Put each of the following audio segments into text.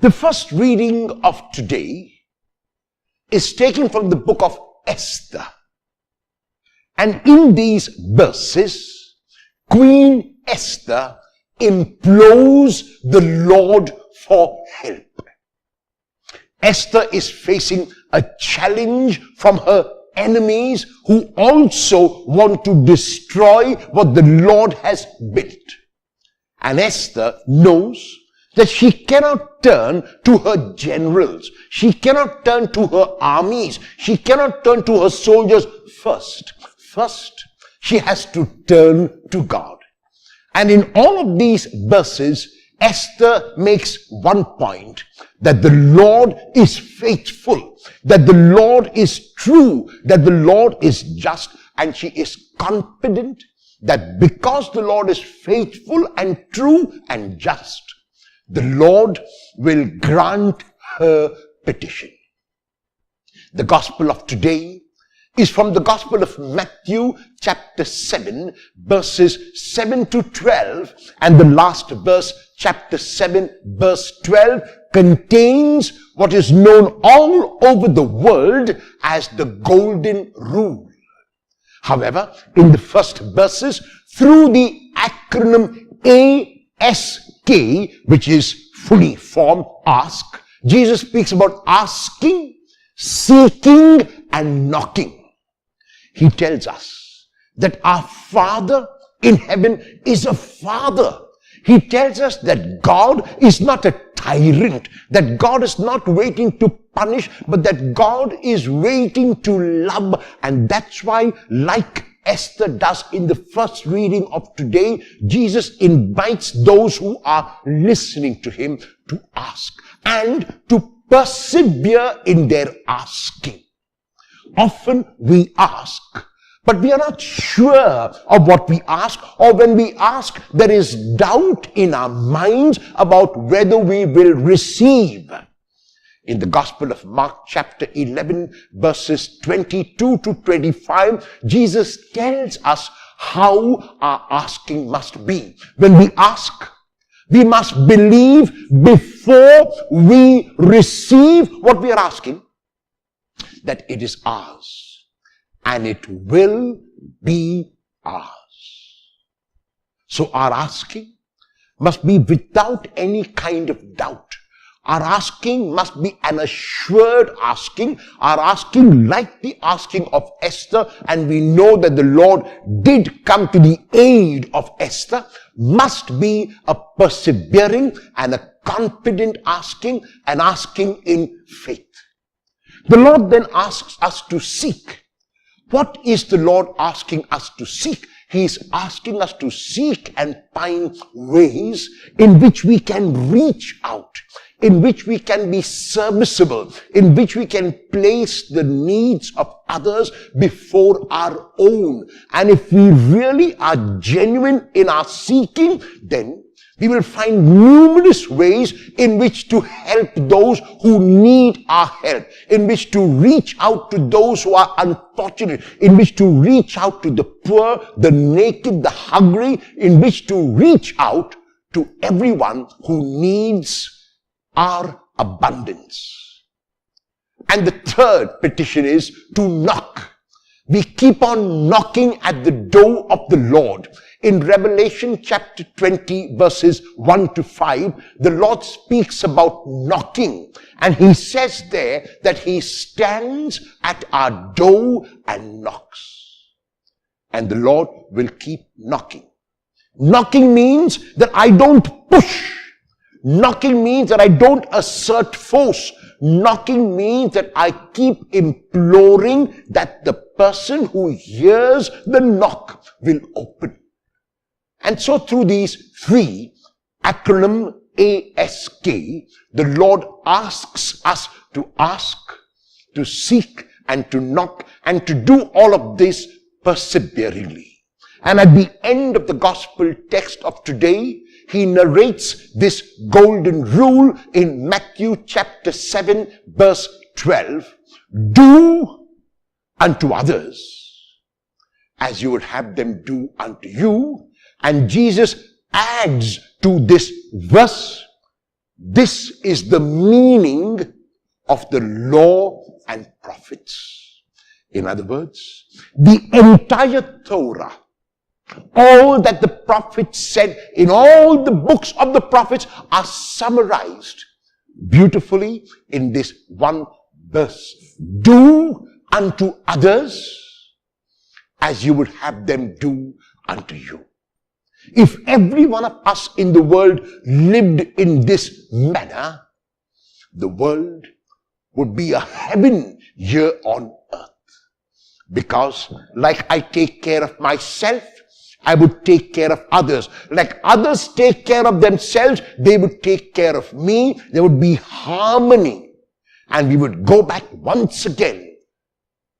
The first reading of today is taken from the book of Esther. And in these verses, Queen Esther implores the Lord for help. Esther is facing a challenge from her enemies who also want to destroy what the Lord has built. And Esther knows that she cannot turn to her generals. She cannot turn to her armies. She cannot turn to her soldiers first. First, she has to turn to God. And in all of these verses, Esther makes one point, that the Lord is faithful, that the Lord is true, that the Lord is just, and she is confident that because the Lord is faithful and true and just, the Lord will grant her petition. The gospel of today is from the Gospel of Matthew chapter 7 verses 7 to 12, and the last verse, chapter 7 verse 12, contains what is known all over the world as the Golden Rule. However, in the first verses, through the acronym ASK, which is fully formed ask, Jesus speaks about asking, seeking, and knocking. He tells us that our Father in heaven is a Father. He tells us that God is not a tyrant, that God is not waiting to punish, but that God is waiting to love. And that's why, like Esther does in the first reading of today, Jesus invites those who are listening to him to ask and to persevere in their asking. Often we ask, but we are not sure of what we ask, or when we ask, there is doubt in our minds about whether we will receive. In the Gospel of Mark chapter 11 verses 22 to 25, Jesus tells us how our asking must be. When we ask, we must believe before we receive what we are asking, that it is ours, and it will be ours. So our asking must be without any kind of doubt. Our asking must be an assured asking. Our asking, like the asking of Esther, and we know that the Lord did come to the aid of Esther, must be a persevering and a confident asking, an asking in faith. The Lord then asks us to seek. What is the Lord asking us to seek? He is asking us to seek and find ways in which we can reach out, in which we can be serviceable, in which we can place the needs of others before our own. And if we really are genuine in our seeking, then we will find numerous ways in which to help those who need our help, in which to reach out to those who are unfortunate, in which to reach out to the poor, the naked, the hungry, in which to reach out to everyone who needs our abundance. And the third petition is to knock. We keep on knocking at the door of the Lord. In Revelation chapter 20 verses 1 to 5, the Lord speaks about knocking. And he says there that he stands at our door and knocks. And the Lord will keep knocking. Knocking means that I don't push. Knocking means that I don't assert force. Knocking means that I keep imploring that the person who hears the knock will open. And so through these three, acronym ASK, the Lord asks us to ask, to seek, and to knock, and to do all of this perseveringly. And at the end of the gospel text of today, he narrates this golden rule in Matthew chapter 7 verse 12. Do unto others as you would have them do unto you. And Jesus adds to this verse, This is the meaning of the law and prophets. In other words, the entire Torah, all that the prophets said in all the books of the prophets are summarized beautifully in this one verse. Do unto others as you would have them do unto you. If every one of us in the world lived in this manner, the world would be a heaven here on earth. Because like I take care of myself, I would take care of others. Like others take care of themselves, they would take care of me. There would be harmony. And we would go back once again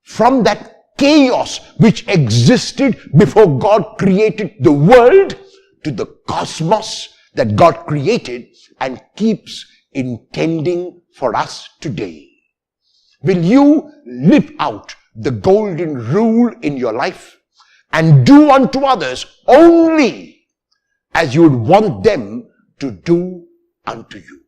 from that chaos which existed before God created the world to the cosmos that God created and keeps intending for us today. Will you live out the golden rule in your life and do unto others only as you would want them to do unto you?